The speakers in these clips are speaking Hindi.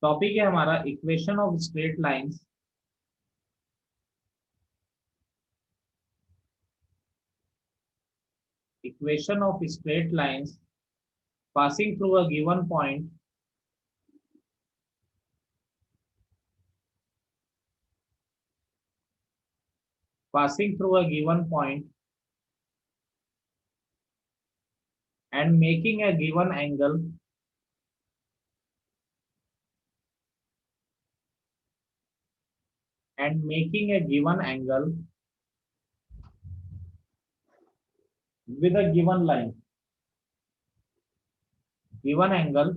टॉपिक है हमारा equation of straight lines. Equation of straight lines passing through a given point passing through a given point and making a given angle and making a given angle with a given line. Given angle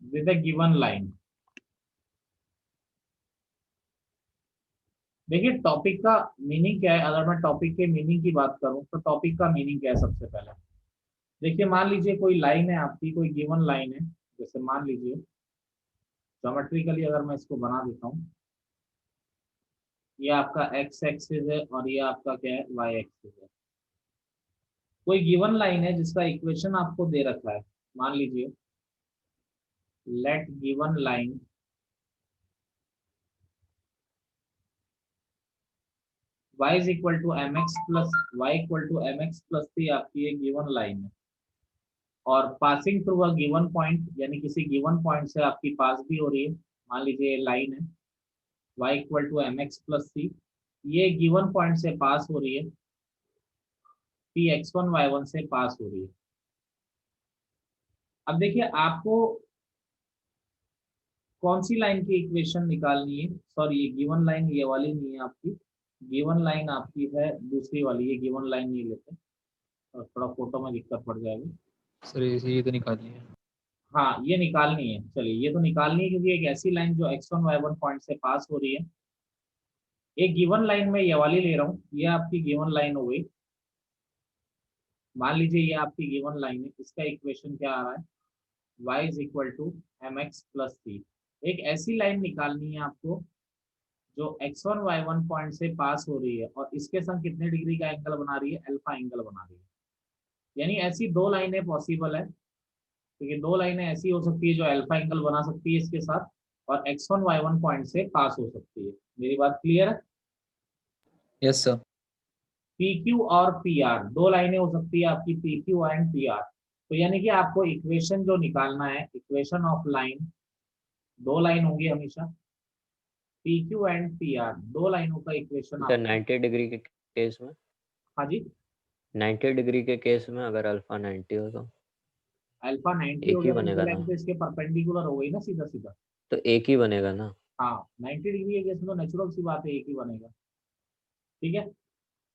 with a given line. देखिए टॉपिक का मीनिंग क्या है। अगर मैं टॉपिक के मीनिंग की बात करूं तो टॉपिक का मीनिंग क्या है सबसे पहले। देखिए मान लीजिए कोई लाइन है आपकी, कोई गिवन लाइन है। जैसे मान लीजिए ज्योमेट्रिकली अगर मैं इसको बना देता हूँ, ये आपका एक्स एक्सिस है और ये आपका क्या है, वाई एक्सिस है। कोई गिवन लाइन है जिसका इक्वेशन आपको दे रखा है। मान लीजिए let given line y is equal to m x plus y equal to m x plus three आपकी एक गिवन लाइन है, और passing through a given point यानी किसी गिवन पॉइंट से आपकी पास भी हो रही है। मान लीजिए लाइन है y equal to m x plus three, ये गिवन पॉइंट से पास हो रही है, P x one y one से पास हो रही है। अब देखिए आपको कौन सी लाइन की इक्वेशन निकालनी है। सॉरी ये गिवन लाइन ये वाली नहीं है आपकी, गिवन लाइन आपकी है दूसरी वाली। ये गिवन लाइन नहीं लेते और थोड़ा फोटो में दिक्कत पड़ जाएगी। सर ये तो निकालनी है। हाँ ये निकालनी है, चलिए ये तो निकालनी है क्योंकि एक ऐसी लाइन जो x one y one point से पास हो रही है। एक गिवन लाइन में ये वाली ले रहा हूँ, ये आपकी गिवन लाइन हो गई। मान लीजिए ये आपकी गिवन लाइन है, इसका इक्वेशन क्या आ रहा है, y is equal to m x plus three. एक ऐसी लाइन निकालनी है आपको जो x1 one y one point से पास हो रही है और इसके संग कितने डिग्री का एंगल बना रही है, अल्फा एंगल बना रही है। यानी ऐसी दो लाइनें पॉसिबल है, क्योंकि दो लाइनें ऐसी हो सकती है जो अल्फा एंगल बना सकती है इसके साथ और x1 one y one point से पास हो सकती है। मेरी बात क्लियर है। Yes sir. पी क्यू और पी आर दो लाइनें हो सकती है आपकी, P Q and P R. तो यानी कि आपको इक्वेशन जो निकालना है, इक्वेशन ऑफ लाइन, दो लाइन होंगी हमेशा, P Q and P R, दो लाइनों का इक्वेशन सर आपको। 90 डिग्री के केस में, हाँ जी, 90 डिग्री के केस में अगर अल्फा 90 हो तो अल्फा 90 एक हो ही गया तो ये बनेगा लाइन ना। तो इसके परपेंडिकुलर हो गई ना, सीधा सीधा। तो एक ही बनेगा ना। हाँ 90 डिग्री के केस में तो नेचुरल सी बात है, एक ही बनेगा। ठीक है।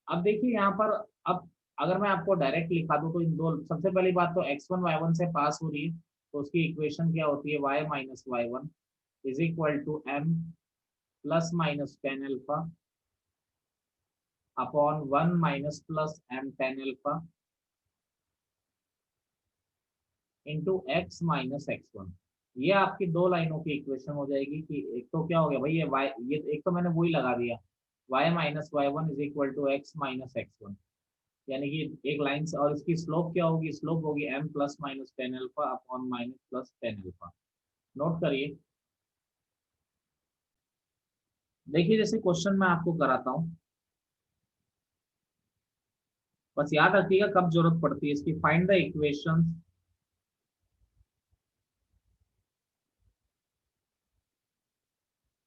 अब देखिए यहाँ पर, अब अगर मैं आपको डायरेक्ट लिखा दूँ तो इन दो, सबसे पहली बात तो एक्स वन वाई वन से पास हो रही है तो उसकी इक्वेशन क्या होती है, y minus y one is equal to m plus minus tan alpha upon one minus plus m tan alpha into x minus x one. ये आपकी दो लाइनों की इक्वेशन हो जाएगी कि एक तो क्या हो गया भाई, ये वाई, ये एक तो मैंने वही लगा दिया, y minus y one is equal to x minus x one. यानी कि एक लाइन से, और इसकी स्लोप क्या होगी, स्लोप होगी m plus minus tan alpha upon minus plus tan alpha. Note करिए। देखिए जैसे क्वेश्चन मैं आपको कराता हूँ, बस याद रखिएगा कब जरूरत पड़ती है इसकी। Find the equation,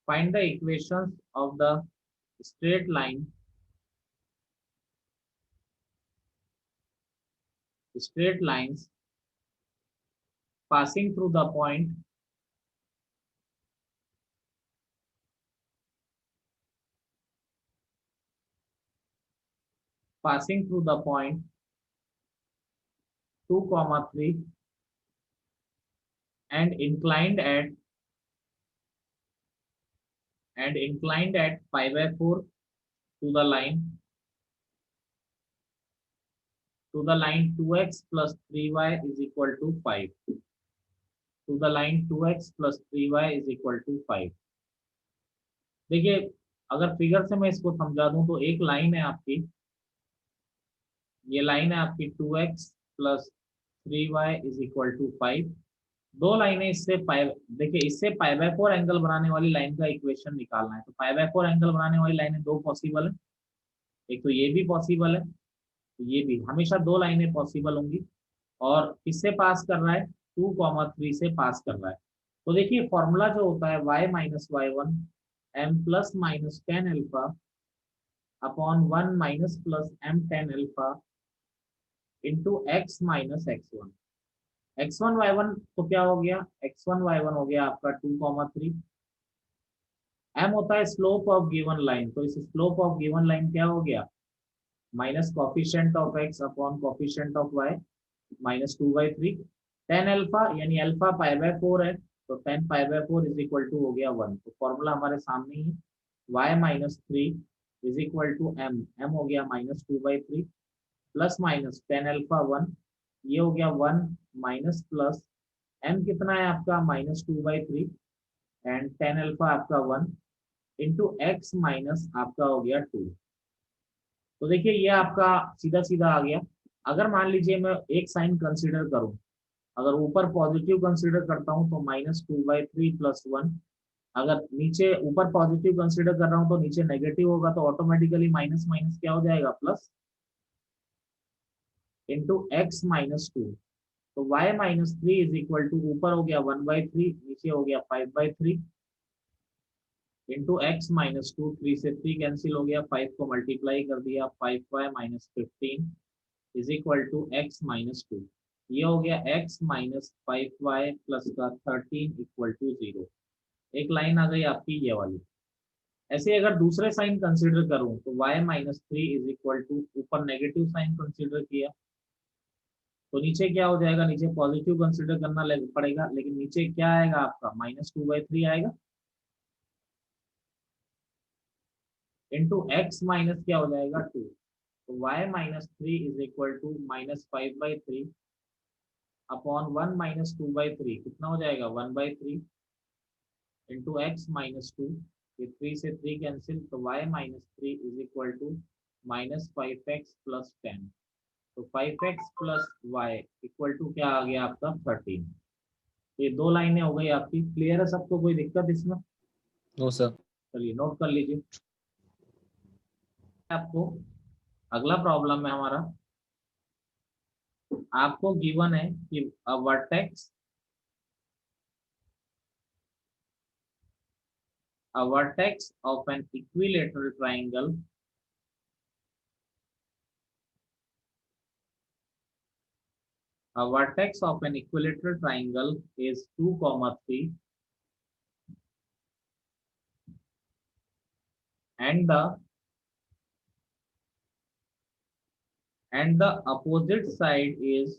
find the equations of the straight line, straight lines passing through the point passing through the point 2 comma 3 and inclined at pi by 4 to the line 2x plus 3y is equal to 5, to the line 2x plus 3y is equal to 5। देखिए अगर फिगर से मैं इसको समझा दूं तो एक लाइन है आपकी, ये लाइन है आपकी 2x plus 3y is equal to 5। दो लाइनें इससे पाई, देखिए इससे पाई बाय 4 एंगल बनाने वाली लाइन का इक्वेशन निकालना है। तो पाई बाय 4 एंगल बनाने वाली लाइनें दो पॉसिबल है, एक तो ये भी पॉसिबल है, तो ये भी, हमेशा दो लाइनें पॉसिबल होंगी। और किससे पास कर रहा है, 2,3 से पास कर रहा है। तो देखिए फॉर्मूला जो होता है y minus y one m plus minus tan alpha upon 1 minus plus m tan alpha into x minus x one. x1 y1 तो क्या हो गया, x1 y1 हो गया आपका 2,3। m होता है स्लोप ऑफ गिवन लाइन, तो इस स्लोप ऑफ गिवन लाइन क्या हो गया, minus coefficient of x upon coefficient of y minus 2/3। Tan alpha यानी अल्फा पाई बाय 4 है, तो 10 pi by 4 is equal to हो गया 1। तो फॉर्मूला हमारे सामने ही है, y minus 3 is equal to m हो गया माइनस 2/3 प्लस माइनस 10 अल्फा 1, ये हो गया 1 माइनस प्लस m कितना है आपका माइनस 2/3 एंड 10 अल्फा आपका 1 इंटू एक्स माइनस आपका हो गया 2। तो देखिए ये आपका सीधा सीधा आ गया। अगर मान लीजिए मैं एक साइन कंसीडर करूं, अगर ऊपर पॉजिटिव कंसीडर करता हूं तो माइनस 2/3 प्लस 1, अगर नीचे ऊपर पॉजिटिव कंसीडर कर रहा हूं तो नीचे नेगेटिव होगा, तो ऑटोमेटिकली माइनस माइनस क्या हो जाएगा प्लस इंटू एक्स माइनस 2। तो y minus 3 is equal to, ऊपर हो गया 1/3 नीचे हो गया 5/3 इंटू एक्स माइनस 2, 3 से 3 कैंसिल हो गया, 5 को मल्टीप्लाई कर दिया, 5y minus 15 is equal to x minus 2। ये हो गया x माइनस 5y प्लस का 13 इक्वल टू 0। एक लाइन आ गई आपकी ये वाली। ऐसे अगर दूसरे साइन कंसीडर करूं तो y minus 3 is equal to, ऊपर नेगेटिव साइन कंसीडर किया तो नीचे क्या हो जाएगा, नीचे पॉजिटिव कंसीडर करना पड़ेगा, लेकिन नीचे क्या आएगा आपका माइनस 2/3 आएगा इंटू एक्स माइनस क्या हो जाएगा 2। तो y minus 3 is equal to minus 5/3 upon 1 minus 2/3 कितना हो जाएगा 1/3 इंटू एक्स माइनस 2, ये 3 से 3 कैंसिल, तो y minus 3 is equal to minus 5x plus 10। तो 5x plus y equal to क्या आ गया आपका 13। तो ये दो लाइनें हो गई आपकी। क्लियर है सबको, कोई दिक्कत इसमें? No sir. चलिए नोट कर लीजिए आपको। अगला प्रॉब्लम है हमारा, आपको गिवन है कि अ vertex of an equilateral triangle a vertex of an equilateral triangle is 2, 3 and the opposite side is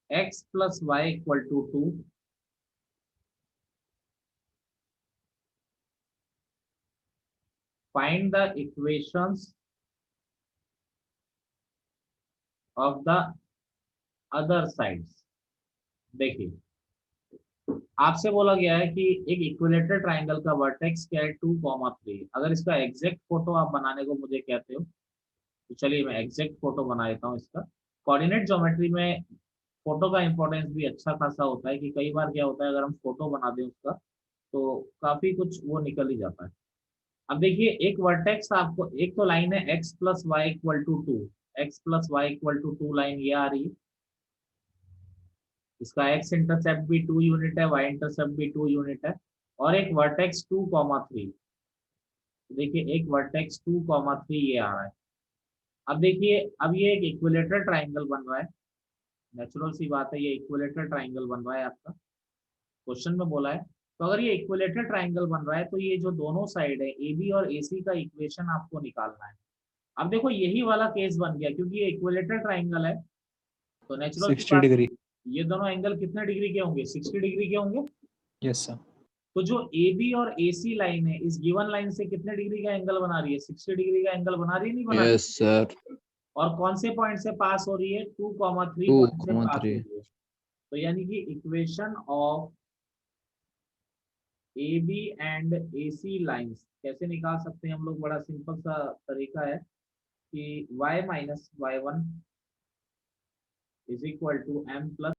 x plus y equal to 2, find the equations of the other sides। देखिए आपसे बोला गया है कि एक इक्विलेटरल ट्राइंगल का वर्टेक्स क्या है 2, 3। अगर इसका एग्जैक्ट फोटो आप बनाने को मुझे कहते हो तो चलिए मैं एग्जैक्ट फोटो बना देता हूँ इसका। कोऑर्डिनेट ज्योमेट्री में फोटो का इंपॉर्टेंस भी अच्छा खासा होता है कि कई बार क्या होता है अगर हम फोटो बना दें उसका तो काफी कुछ वो निकल ही जाता है। अब देखिए एक वर्टेक्स आपको, एक तो लाइन है x plus y equal to 2, x plus y equal to 2 line ये आ रही है, इसका x इंटरसेप्ट भी 2 यूनिट है, y इंटरसेप्ट भी 2 यूनिट है, और एक वर्टेक्स 2, 3। देखिए एक वर्टेक्स 2, 3 ये आ रहा है। अब देखिए अब ये एक इक्विलेटरल ट्राइंगल बन रहा है, नेचुरल सी बात है, ये इक्विलेटरल ट्राइंगल बन रहा है आपका, क्वेश्चन में बोला है। तो अगर ये इक्विलेटरल ट्राइंगल बन रहा है तो ये जो दोनों साइड है ए बी और ए सी का इक्वेशन आपको निकालना है। अब देखो यही वाला केस बन गया, क्योंकि ये इक्विलेटरल ट्राइंगल है तो नेचुरल सी 60 बात, डिग्री। ये दोनों एंगल कितने डिग्री के होंगे, 60 डिग्री के होंगे। Yes sir. तो जो ए बी और ए सी लाइन है इस गिवन लाइन से कितने डिग्री का एंगल बना रही है, 60 डिग्री का एंगल बना रही है, नहीं बना रही? Yes sir. और कौन से पॉइंट से पास हो रही है, 2, 3 2, पॉइंट से पास हो 3। रही है। तो यानी कि equation of A B and A C lines कैसे निकाल सकते हैं हम लोग, बड़ा सिंपल सा तरीका है। कि y minus y1 is equal to m plus